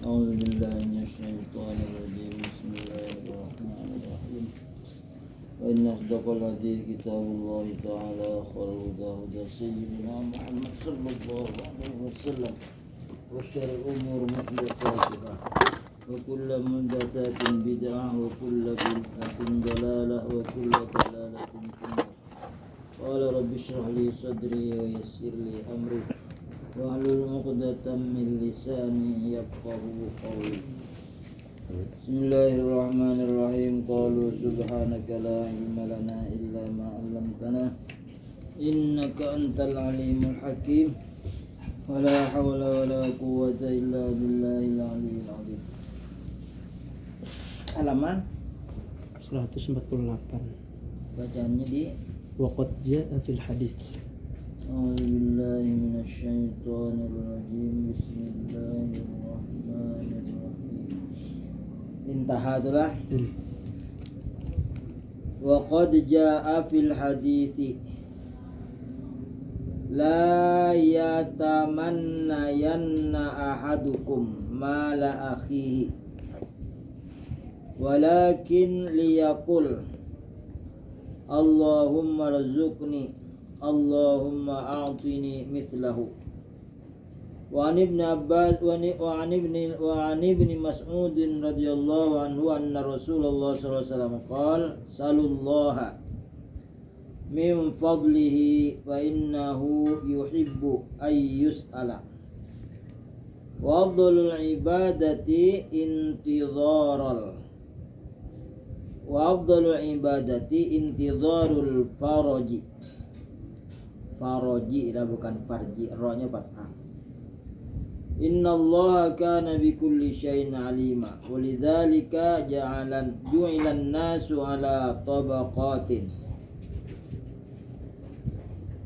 أعوذ بالله من الشيطان الرجيم بسم الله الرحمن الرحيم وإن أصدق الحديث كتاب الله تعالى خير الهدى هدى سيدنا محمد صلى الله عليه وسلم وشر الأمور محدثاتها وكل محدثات بدعة وكل بدعة ضلالة وكل ضلالة في النار قال رب اشرح لي صدري ويسر لي أمري wahlul 'uqdatam min lisani yafqahu qawli. Bismillahirrahmanirrahim. Qalu subhanaka la ilma lana illa ma 'allamtana innaka antal alimul hakim. Wala hawla wala quwwata illa billahil aliyyil azim. Halaman 148. Bacaannya di Waqad jaa'a fil hadits. A'udzubillahi minasyaitonirrajim. Bismillahirrahmanirrahim. Intahatulah. Wa qad jaa'a fil hadithi la yatamannayanna ahadukum mala akhihi walakin liyaqul Allahumma rzuqni Allahumma a'tini mithlahu. Wa an ibn Abbas wa an ibn Mas'ud radhiyallahu anhu anna Rasulullah sallallahu alaihi wasallam qala salullaha min fadlihi fa innahu yuhibbu ay yus'ala. Wa afdalul ibadati intidharul faraji lah, bukan farji, rohnya fathah. Innallaha kana bikulli syai'in alima walidzalika ju'ilan nasu ala tabaqatin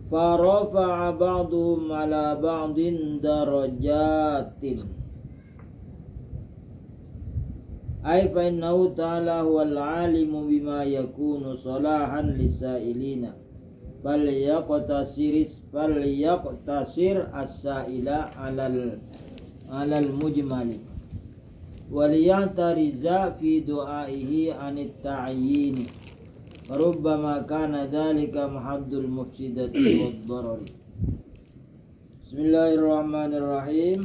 farafa'a ba'duhum ala ba'din darajatin ay fa innahu ta'ala huwal alimu bima yakunu salahan lisailina falyaqtasir as-sa'ila alal mujmali waliyatariza fi du'aihi anit ta'yini rubbama kana dhalika muhaddul mufsidati wad darari. Bismillahirrahmanirrahim.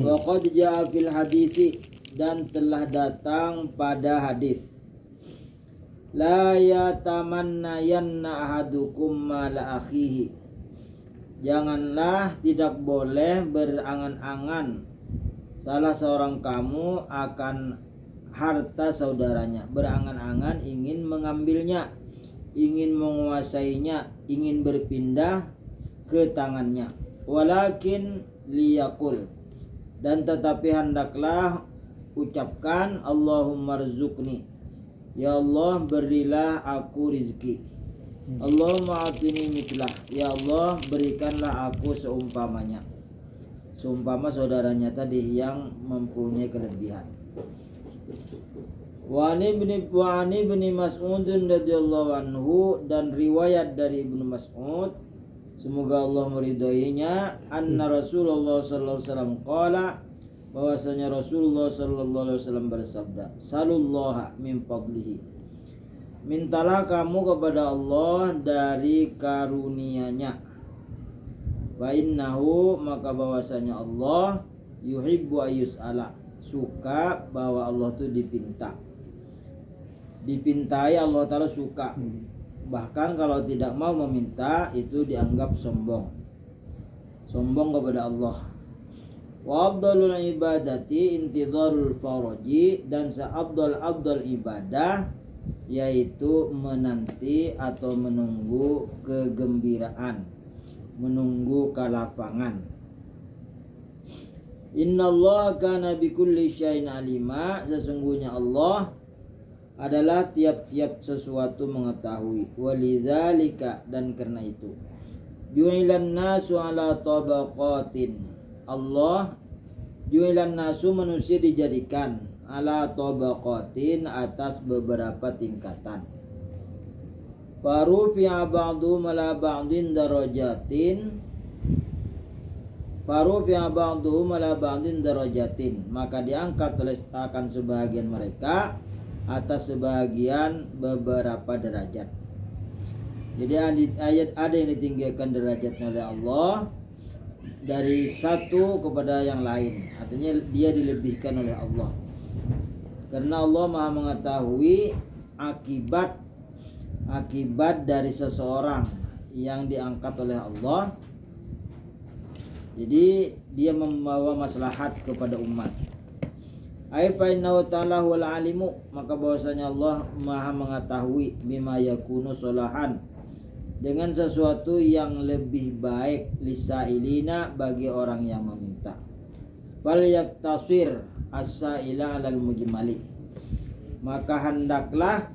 Wa qad jaa fil hadithi, dan telah datang pada hadis, la yatamannayanna ahadukum mala akhihi, janganlah, tidak boleh berangan-angan salah seorang kamu akan harta saudaranya, berangan-angan ingin mengambilnya, ingin menguasainya, ingin berpindah ke tangannya. Walakin liyaqul, dan tetapi hendaklah ucapkan Allahumma rzuqni, ya Allah berilah aku rizki. Allahumma atini mitlah, ya Allah berikanlah aku seumpamanya, seumpama saudaranya tadi yang mempunyai kelebihan. Wa an ibni Mas'ud radhiyallahu anhu, dan riwayat dari Ibnu Mas'ud, semoga Allah meridhoinya, anna Rasulullah sallallahu alaihi wasallam qala, bahwasanya Rasulullah sallallahu alaihi wasallam bersabda, salullaha min fadlihi, mintalah kamu kepada Allah dari karunia-Nya. Wa innahu, maka bahwasanya Allah, yuhibbu ayyus'ala, suka bahwa Allah itu dipintai Allah Ta'ala suka. Bahkan kalau tidak mau meminta itu dianggap sombong kepada Allah. Wa afdalul ibadati intidharul faraji, dan seabdal ibadah yaitu menanti atau menunggu kegembiraan, menunggu kelafangan. Innallaha kana bikulli syai'in alima, sesungguhnya Allah adalah tiap-tiap sesuatu mengetahui. Walidzalika, dan karena itu, ju'ilan nasu ala tabaqatin, Allah ju'ilan nasu, manusia dijadikan, ala tabaqatin, atas beberapa tingkatan. Farufi'a ba'du ala ba'din darajatin, Farufi'a ba'duhum ala ba'din darajatin, maka diangkat oleh akan sebahagian mereka atas sebahagian beberapa derajat. Jadi ayat ada yang ditinggikan derajatnya oleh Allah dari satu kepada yang lain, artinya dia dilebihkan oleh Allah. Karena Allah Maha mengetahui akibat dari seseorang yang diangkat oleh Allah. Jadi dia membawa maslahat kepada umat. Ai fa innahu ta'ala wal alimu, maka bahwasanya Allah Maha mengetahui bima yakunu solahan, dengan sesuatu yang lebih baik lisailina bagi orang yang meminta. Fal yaktasir as-saila 'alal mujmali, maka hendaklah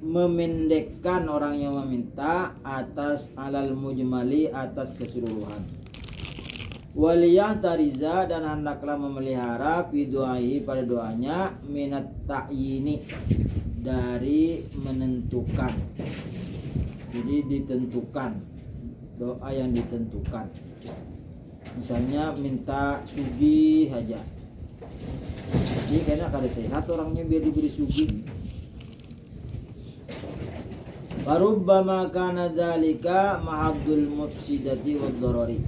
memendekkan orang yang meminta atas alal mujmali, atas keseluruhan. Waliyah tariza, dan hendaklah memelihara fi du'ai, pada doanya, minat ta'yini, dari menentukan. Jadi ditentukan, doa yang ditentukan. Misalnya minta sugih aja, jadi kayaknya kada sehat orangnya biar diberi sugih. Warubbama kana dzalika mahaddul mufsidati wad-darari,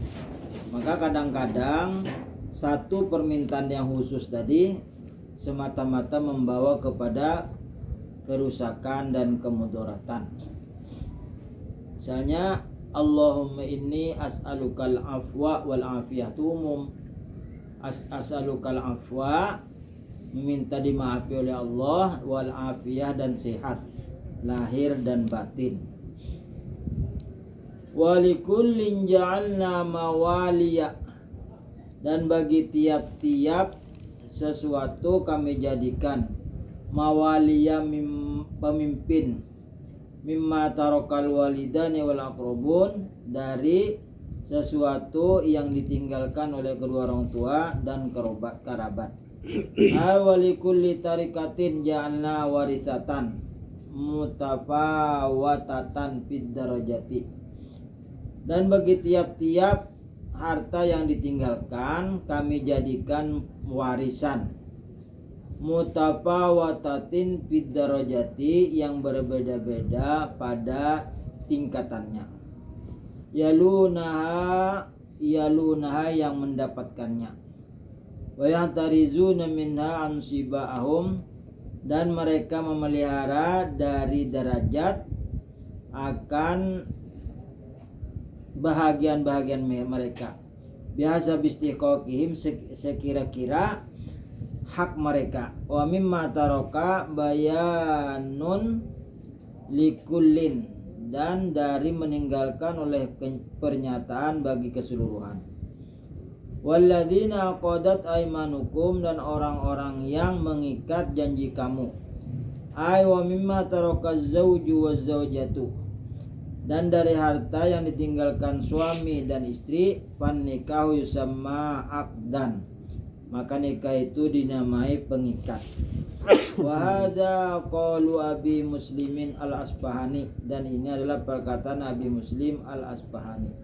maka kadang-kadang satu permintaan yang khusus tadi semata-mata membawa kepada kerusakan dan kemudaratan. Misalnya Allahumma inni as'alukal afwa wal afiyah, umum. As'alukal afwa, meminta dimaafi oleh Allah, wal afiyah, dan sehat lahir dan batin. Walikullin ja'alna mawaliya, dan bagi tiap-tiap sesuatu kami jadikan mawaliya, pemimpin, mimma tarokal walidani wal aqrabun, dari sesuatu yang ditinggalkan oleh kedua orang tua dan kerabat. Awalikulli tarikatin ja'alna warithatan mutafawatatan fid darajati, dan bagi tiap-tiap harta yang ditinggalkan kami jadikan warisan mutafawatatin fid darajati, yang berbeda-beda pada tingkatannya. Yalunaha, yang mendapatkannya. Wa yahtarizuna minha ansibahum, dan mereka memelihara dari derajat akan bahagian-bahagian mereka. Biasa bistiqaqihim, sekira-kira hak mereka. Wa mimma taroka bayanun likullin, dan dari meninggalkan oleh pernyataan bagi keseluruhan. Walladzina aqadat aymanukum, dan orang-orang yang mengikat janji kamu. Ay wa mimma tarakaz zawju waz zawjatu, dan dari harta yang ditinggalkan suami dan istri. Fan nikahu yusamma aqdan, maka nikah itu dinamai pengikat. Wa hadza qaulu Abi Muslimin al-Asbahani, dan ini adalah perkataan Abi Muslim al-Asbahani.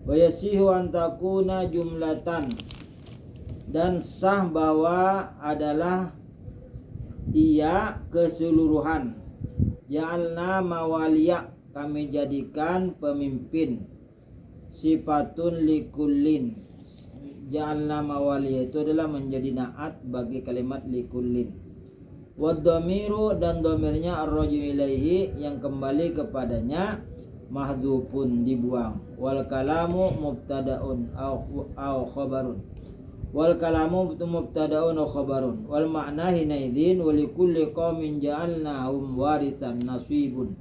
Wa yasihu an takuna jumlatan, dan sah bahwa adalah ia keseluruhan. Ja'alna mawaliya, kami jadikan pemimpin. Sifatun likullin, ja'alna mawaliya itu adalah menjadi naat bagi kalimat likullin. Wadhamiru, dan dhamirnya ar-raju ilaihi, yang kembali kepadanya, mahdhufun, dibuang. Wal kalamu mubtadaun au khabarun, wal kalamu mubtadaun au khabarun. Wal ma'na hina idzin wa likulli qaumin ja'alnahum warithan nasibun,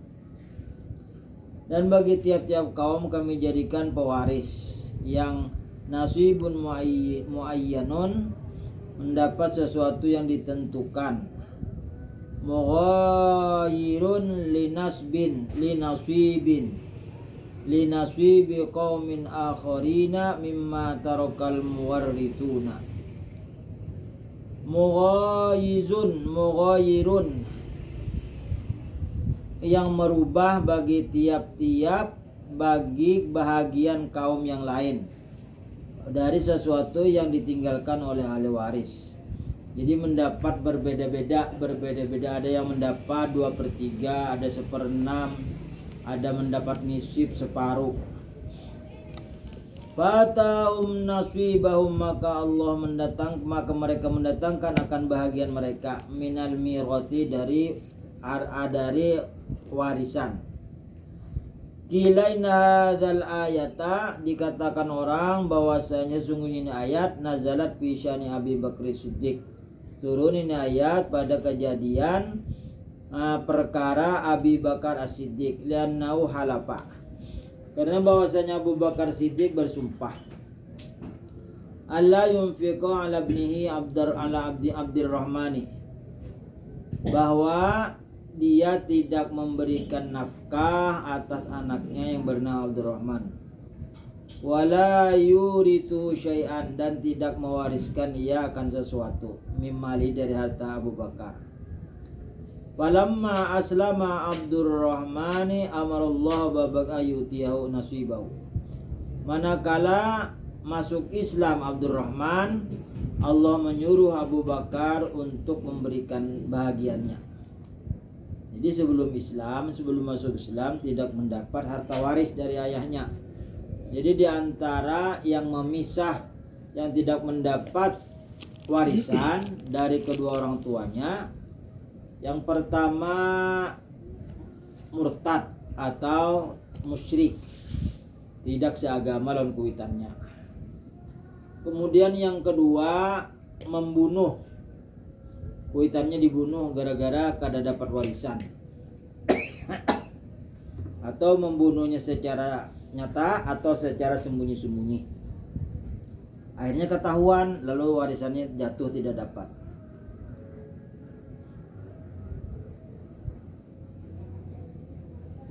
dan bagi tiap-tiap kaum kami jadikan pewaris, yang nasibun muayyanun, mendapat sesuatu yang ditentukan. Mughayirun linaswibi qaumin akharina mimma tarakal muwarrithuna. Mughayirun, yang merubah bagi tiap-tiap bagi bahagian kaum yang lain. dari sesuatu yang ditinggalkan oleh ahli waris. Jadi mendapat berbeda-beda. Ada yang mendapat 2/3, ada 1/6, ada mendapat nisib separuh. Fatahum nasibahum, maka mereka mendatangkan akan bahagian mereka minal mirati dari warisan. Kilain hadzal ayata, dikatakan orang bahwasanya sungguh ini ayat nazalat fi syani Abi Bakri Siddiq. Turun ini ayat pada kejadian perkara Abi Bakar As-Siddiq, liannau halafa, karena bahwasanya Abu Bakar Siddiq bersumpah Allah yunfiqa ala ibnihi Abdurrahmani, bahwa dia tidak memberikan nafkah atas anaknya yang bernama Abdurrahman, wala yuritu syai'an, dan tidak mewariskan ia akan sesuatu, mimali dari harta Abu Bakar. Falamma aslama Abdurrahmani amarallahu babak ayutiyahu nasibahu, manakala masuk Islam Abdurrahman, Allah menyuruh Abu Bakar untuk memberikan bahagiannya. Jadi sebelum masuk Islam tidak mendapat harta waris dari ayahnya. Jadi di antara yang memisah, yang tidak mendapat warisan dari kedua orang tuanya, yang pertama murtad atau musyrik, tidak seagama lawan kuitannya. Kemudian yang kedua membunuh, kuitannya dibunuh gara-gara kada dapat warisan, atau membunuhnya secara nyata atau secara sembunyi-sembunyi. Akhirnya ketahuan, lalu warisannya jatuh tidak dapat.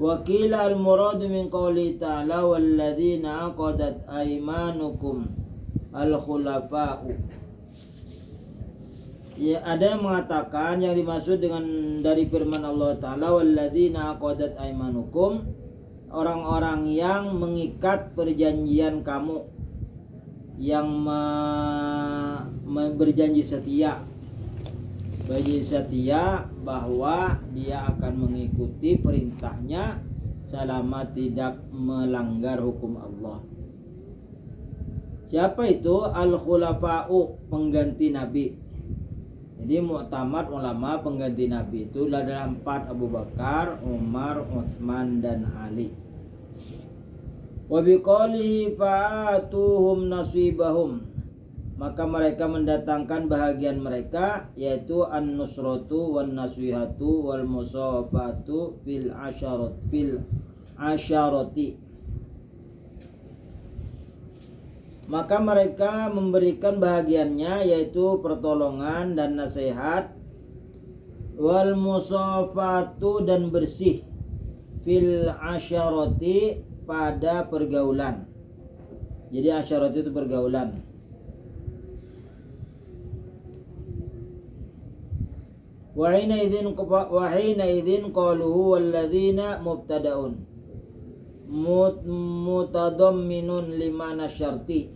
Wa qila al-muradu min qouli ta'ala walladzina aqadat aymanukum al-khulafa'u. Ya, ada yang mengatakan yang dimaksud dengan dari firman Allah Ta'ala walladzina aqadat aymanukum, orang-orang yang mengikat perjanjian kamu, yang berjanji setia bahwa dia akan mengikuti perintahnya selama tidak melanggar hukum Allah. Siapa itu? Al-khulafa'u, pengganti Nabi. Jadi mu'tamad ulama pengganti Nabi itu adalah 4, Abu Bakar, Umar, Utsman, dan Ali. Wa biqalihi fa'atuhum nasibahum, maka mereka mendatangkan bahagian mereka, yaitu an-nusratu wan nasihatu wal musafatu fil asyarati. Maka mereka memberikan bahagiannya, yaitu pertolongan dan nasihat, wal musafatu, dan bersih, fil asyarati, pada pergaulan. Jadi asyarati itu pergaulan. Wa hina idzin qaluhu walladzina mubtada'un mutadamminun limana syarti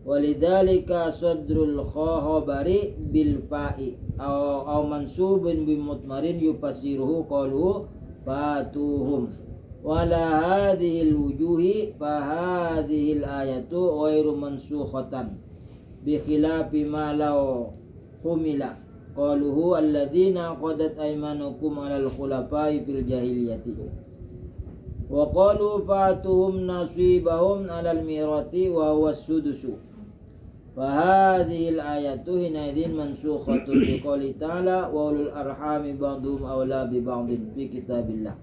walidzalika sadrul khabari bil fa'i aw mansubun bi mutmarin yufassiruhu qaluhu fatuhum wala hadhil wujuhi fa hadhil ayatu ghairu mansukhatan bi khilafi ma law humila qaluhu alladzina qadat aymanukum 'alal khulafa'i fil jahiliyati wa qalu fatuhum nasibahum 'alal mirati wa huwa sudusu fa hadhil ayatu hina idzin mansukhatun bi qouli ta'ala wa ulul arhami ba'dhum awla bi ba'dhin fi kitabillah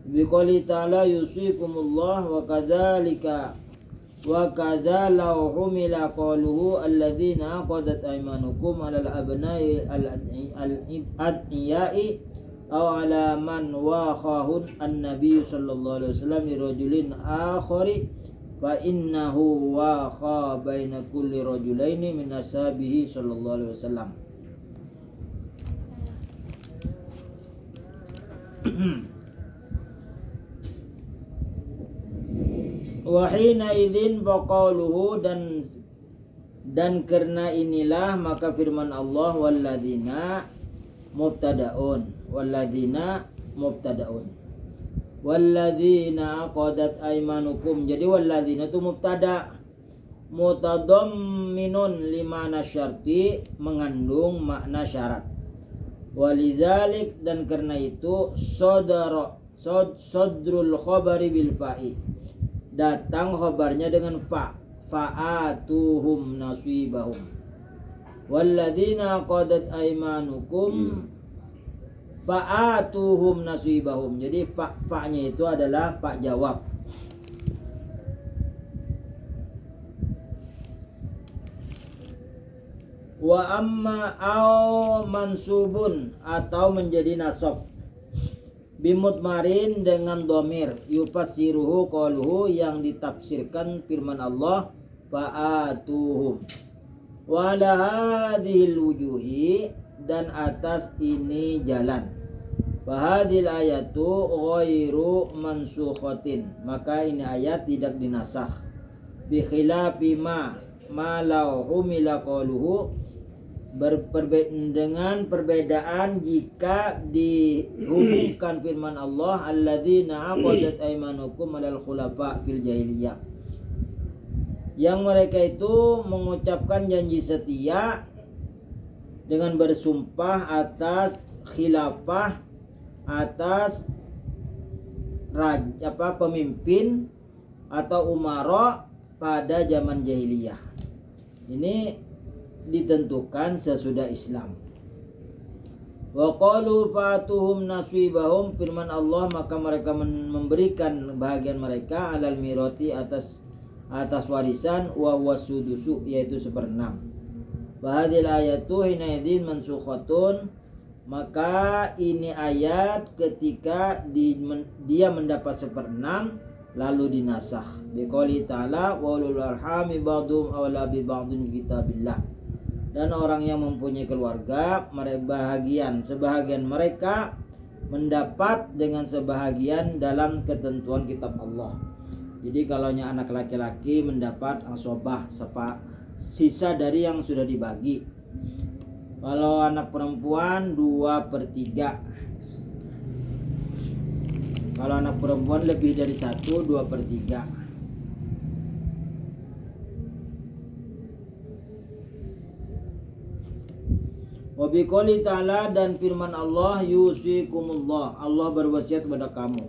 bi qouli ta'ala yusikumullah wa kadzalika wa kadza law humila qaluhu alladzina aqadat aymanukum 'alal abna'i al-ad'iya'i aw 'ala man waqahun an-nabiy sallallahu alaihi wasallam li rajulin akhari fa innahu waqa baina kulli rajulaini min ashabihi sallallahu alaihi wasallam. Wa hina idzin faqauluhu dan karena inilah maka firman Allah walladzina mubtadaun walladzina qadat aymanukum. Jadi walladzina itu mubtada mutadamminun limana syarti, mengandung makna syarat. Walidzalik dan karena itu sodrul khabari bil fa'i, datang khabarnya dengan fa'atuhum nasibahum. Walladzina qadat aymanukum fa'atuhum nasibahum. Jadi fa'nya itu adalah fa jawab. Wa amma au mansubun atau menjadi nasab bimutmarin dengan domir yufassiruhu qaluhu yang ditafsirkan firman Allah fa'atuhum wa ala hadhil wujuhi, dan atas ini jalan. Fahadil ayatu ghairu mansukhatin, maka ini ayat tidak dinasakh. Bi khilafi ma law humila qaluhu, dengan perbedaan jika dihubungkan firman Allah alladzina aqadat aymanukum alal khulafa fil jahiliyah, yang mereka itu mengucapkan janji setia dengan bersumpah atas khilafah, atas pemimpin atau umara pada zaman jahiliyah. Ini ditentukan sesudah Islam. Wa qalu fatuhum nasibahum, firman Allah maka mereka memberikan bahagian mereka alal mirati atas warisan wa wasudusu, yaitu 1/6. Bahadil ayatu hina idin mansukhatun, maka ini ayat ketika dia mendapat 1/6 lalu dinasakh. Biqouli ta'ala wa ulul arhami ba'dhum awla bi ba'dhin kitabillah, dan orang yang mempunyai keluarga sebahagian mereka mendapat dengan sebahagian dalam ketentuan kitab Allah. Jadi kalau anak laki-laki mendapat asobah, sisa dari yang sudah dibagi. Kalau anak perempuan 2/3. Kalau anak perempuan lebih dari 1, 2/3. Wa biqouli ta'ala, dan firman Allah yusikumullah, Allah berwasiat kepada kamu.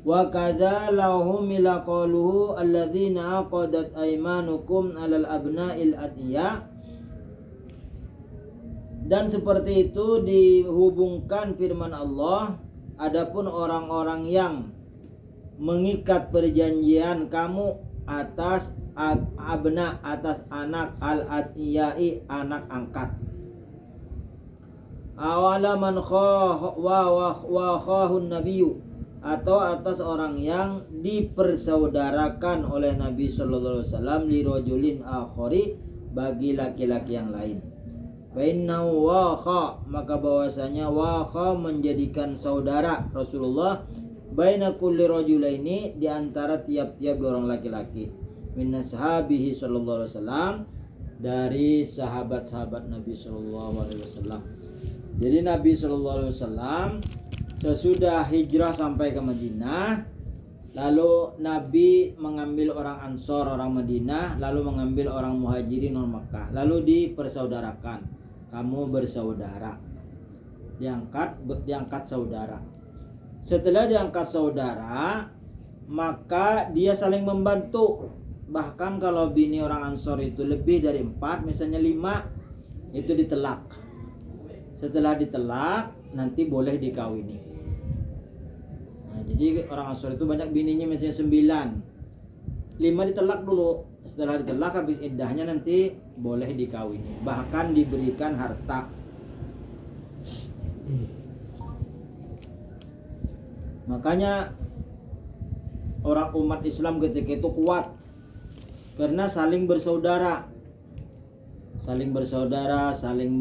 Wa kadza lahum ila qaluhu alladzina aqadat aymanukum alal abna'il atiya, dan seperti itu dihubungkan firman Allah, adapun orang-orang yang mengikat perjanjian kamu atas abna, atas anak, al-atiyai, anak angkat, awala man khahun nabiyyu, atau atas orang yang dipersaudarakan oleh Nabi sallallahu alaihi wasallam li rajulin akhari, bagi laki-laki yang lain. Fa innahu waqa, maka bahwasanya waqa menjadikan saudara Rasulullah baina kulli rajulaini, di antara tiap-tiap dua orang laki-laki, min ashabihi sallallahu alaihi wasallam, dari sahabat-sahabat Nabi sallallahu alaihi wasallam. Jadi Nabi SAW sesudah hijrah sampai ke Madinah, lalu Nabi mengambil orang Ansor, orang Madinah, lalu mengambil orang Muhajirin, orang Makkah, lalu dipersaudarakan. Kamu bersaudara, diangkat saudara. Setelah diangkat saudara, maka dia saling membantu. Bahkan kalau bini orang Ansor itu lebih dari 4, misalnya 5, itu ditelak. Setelah ditelak nanti boleh dikawini. Nah, jadi orang Ansor itu banyak bininya, misalnya 9, 5 ditelak dulu. Setelah ditelak habis iddahnya nanti boleh dikawini, bahkan diberikan harta. Makanya orang umat Islam ketika itu kuat karena saling bersaudara, saling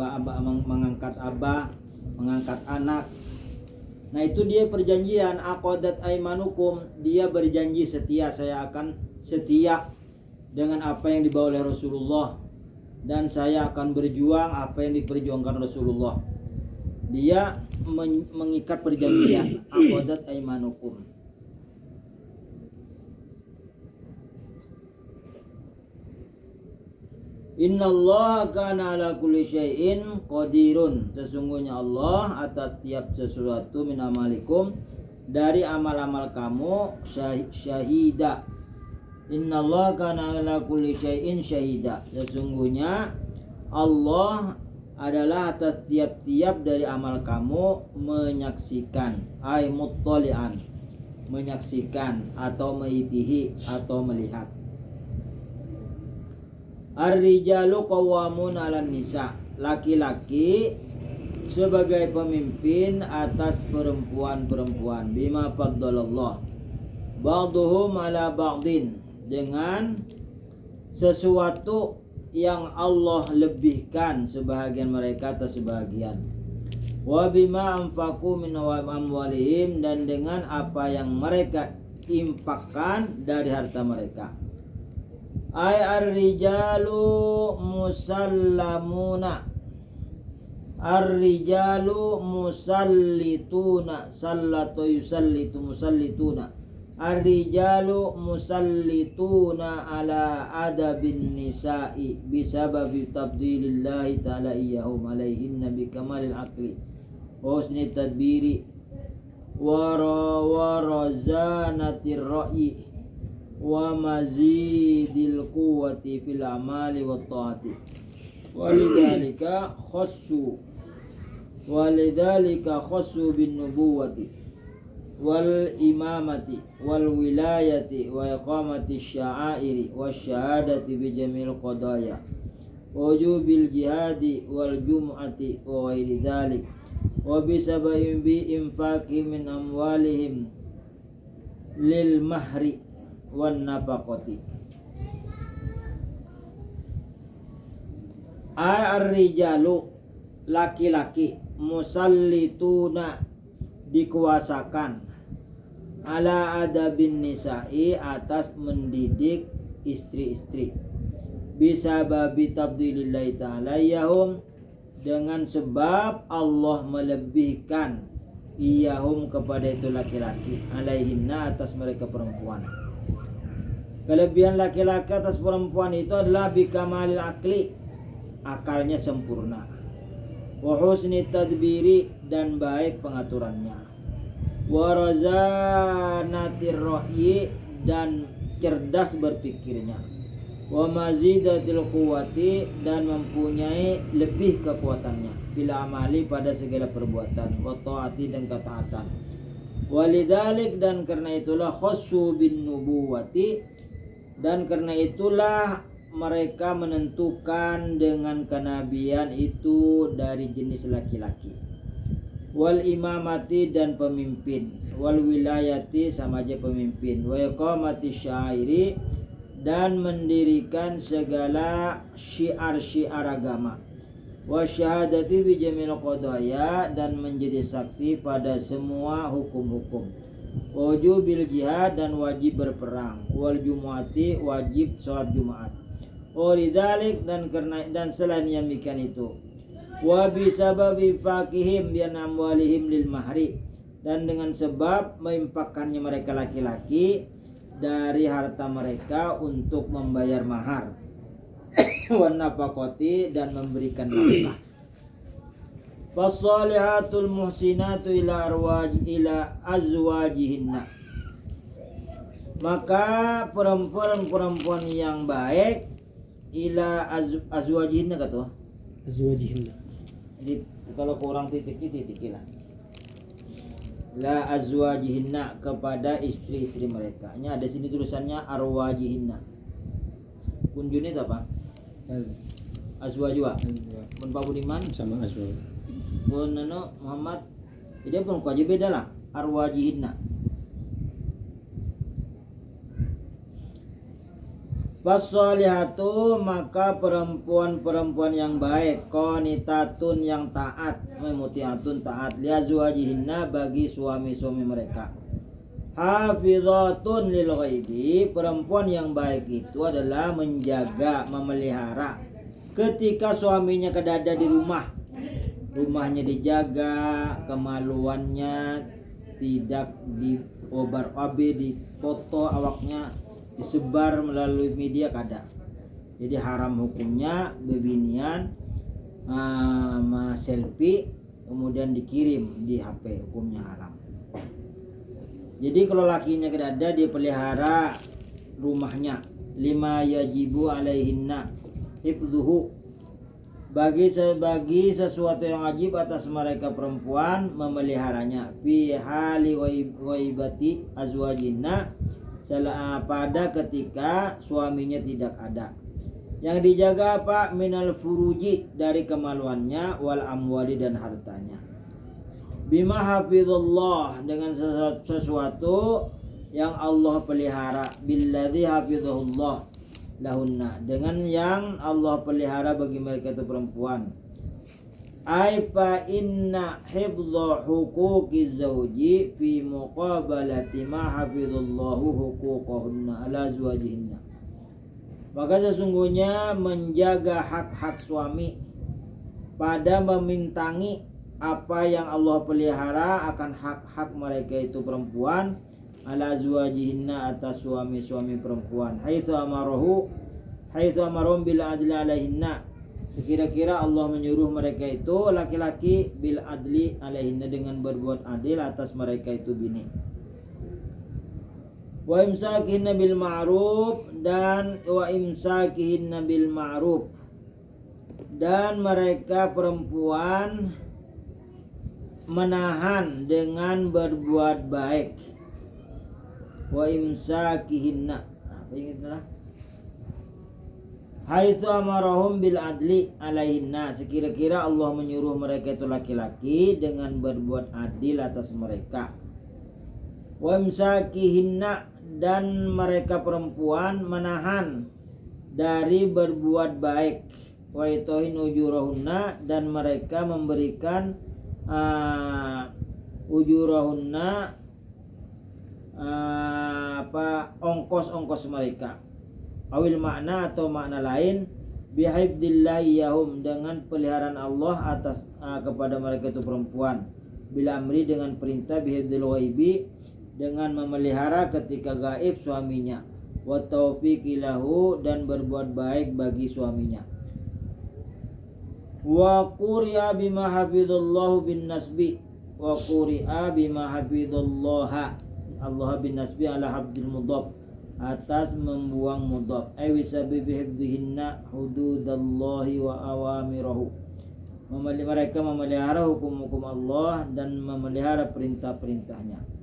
mengangkat abah, mengangkat anak. Nah itu dia perjanjian, aqadat aimanukum, dia berjanji setia, saya akan setia dengan apa yang dibawa oleh Rasulullah, dan saya akan berjuang apa yang diperjuangkan Rasulullah. Dia mengikat perjanjian, aqadat aimanukum. Innallaha kana ala kulli syai'in qadirun. Sesungguhnya Allah atas tiap sesuatu min amalikum, dari amal-amal kamu, syahida. Innallaha kana ala kulli syai'in syahida. Sesungguhnya Allah adalah atas tiap-tiap dari amal kamu menyaksikan, ay muttali'an, menyaksikan atau mengitihi atau melihat. Ar-rijalu qawwamun 'alan nisa, laki-laki sebagai pemimpin atas perempuan-perempuan. Bima faddalallah ba'duhum 'ala ba'din, dengan sesuatu yang Allah lebihkan sebahagian mereka atas sebahagian. Wa bima anfaqu min amwalihim, dan dengan apa yang mereka infakkan dari harta mereka. Ay ar-rijalu musallamuna, ar-rijalu musallituna, sallatu yusallitu musallituna, ar-rijalu musallituna ala adabin nisa'i bisababi tabdilillahi ta'ala iyahum alaihinna bikamalil aqli wa husni tadbiri wa razanatir ra'yi wa mazidil quwwati fil amali wat taati walidhalika khassu bin nubuwati wal imamati wal wilayati wa iqamati sya'airi wasyahadati bi jamil qadaya wujubil jihadi wal jum'ati wa ghairi dzalik wa bisababi bi infaqi min amwalihim lil mahri wan nafaqati. Ar-rijalu, laki-laki, musallituna, dikuasakan, ala adabin nisa'i, atas mendidik istri-istri, bisa babi tabdilillahi ta'ala yahum, dengan sebab Allah melebihkan iyahum kepada itu laki-laki, alaihinna, atas mereka perempuan. Kelebihan laki-laki atas perempuan itu adalah bikamalil akli, akalnya sempurna, wa husni tadbiri, dan baik pengaturannya, wa razanatir ra'yi, dan cerdas berpikirnya, wa mazidatil quwwati, dan mempunyai lebih kekuatannya, bila amali, pada segala perbuatan, wa taati, dan ketaatan. Walidalik, dan karena itulah khassu bin nubuwati, dan karena itulah mereka menentukan dengan kenabian itu dari jenis laki-laki. Wal imamati, dan pemimpin, wal wilayati, sama aja pemimpin, wa iqamati syairi, dan mendirikan segala syiar-syiar agama, wa syahadati bi jamil qadaya, dan menjadi saksi pada semua hukum-hukum, wujubil jihad, dan wajib berperang, wal jumu'ati, wajib sholat Jumat, walidalik, dan selain yang demikian itu, wa bisababi fakihim bi amwalihim lil mahri, dan dengan sebab menginfakkannya mereka laki-laki dari harta mereka untuk membayar mahar, wan nafaqati, dan memberikan nafkah. Fasalihatul muhsinatu ila azwajihinna, maka perempuan-perempuan yang baik ila azwajihinna, kata azwajihinna. Jadi kalau kurang titik-titik lah, la azwajihinna, kepada istri-istri mereka. Ini ada sini tulisannya arwajihinna. Kunjunnya itu apa? Azwajwa. Pun Pak Budiman Sama azwaj. pun Muhammad, jadi pun kau aja beda lah, arwajihinna. Fasolihatu, maka perempuan-perempuan yang baik, qanitatun yang taat, mutiatun taat, liazwajihinna bagi suami-suami mereka. Hafizatun lil ghaibi, perempuan yang baik itu adalah menjaga, memelihara ketika suaminya kedada di rumah. Rumahnya dijaga, kemaluannya tidak diobar-abir, dipoto awaknya disebar melalui media kada. Jadi haram hukumnya bebinian selfie kemudian dikirim di HP, hukumnya haram. Jadi kalau lakinya kedada dia pelihara rumahnya, lima yajibu alaihinna hifdhuhu, bagi sesuatu yang wajib atas mereka perempuan memeliharanya, fi hali ghaibati azwajinna, pada ketika suaminya tidak ada. Yang dijaga apa? Minal furuji, dari kemaluannya, wal amwali, dan hartanya. Bima hafizullah, dengan sesuatu yang Allah pelihara, billadzi hafizahullah lahunna, dengan yang Allah pelihara bagi mereka itu perempuan. Aifa inna hifdha huquqi zawji fi muqabalati ma hafizallahu huquqahunna ala azwajihinna. Maka sesungguhnya menjaga hak-hak suami pada memintangi apa yang Allah pelihara akan hak-hak mereka itu perempuan, ala azwajihinna, atas suami-suami perempuan. Haitsu amarum bil adli alaihinna, sekira-kira Allah menyuruh mereka itu laki-laki bil adli alaihinna, dengan berbuat adil atas mereka itu bini. Wa imsakihinna bil ma'ruf, dan wa imsakihinna bil ma'ruf, dan mereka perempuan menahan dengan berbuat baik. Wa imsakihinna, apa ingatlah? Haitsu amarahum bil adli alaihinna, sekira-kira Allah menyuruh mereka itu laki-laki dengan berbuat adil atas mereka. Wa imsakihinna, dan mereka perempuan menahan dari berbuat baik. Wa itohin ujurahunna, dan mereka memberikan ujurahunna, ongkos-ongkos mereka. Awil makna, atau makna lain, bihibdillahi yahum, dengan peliharaan Allah atas kepada mereka itu perempuan. Bila amri, dengan perintah, bihibdil ghaibi, dengan memelihara ketika gaib suaminya. Wa taufiqi lahu, dan berbuat baik bagi suaminya. Wa quri'a bima hafizallahu bin nasbi, wa quri'a bima hafizallaha Allah bin nasbi ala habdil mudhaf, atas membuang mudhaf. Aywisabi bihifdhihinna hududallahi wa awamirahu, mereka memelihara hukum-hukum Allah dan memelihara perintah-perintahnya.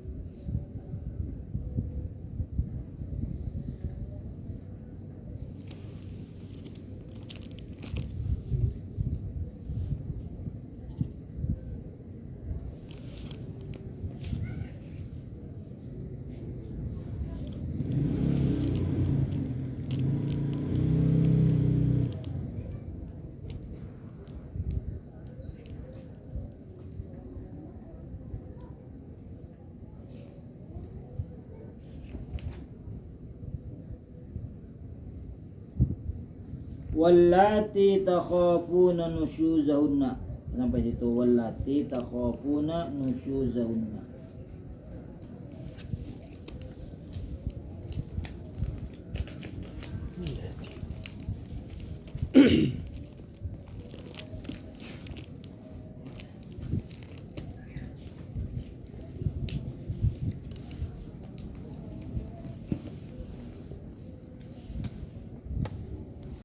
Wallati takhafuna nusyuzahunna, sampai situ. Wallati takhafuna nusyuzahunna,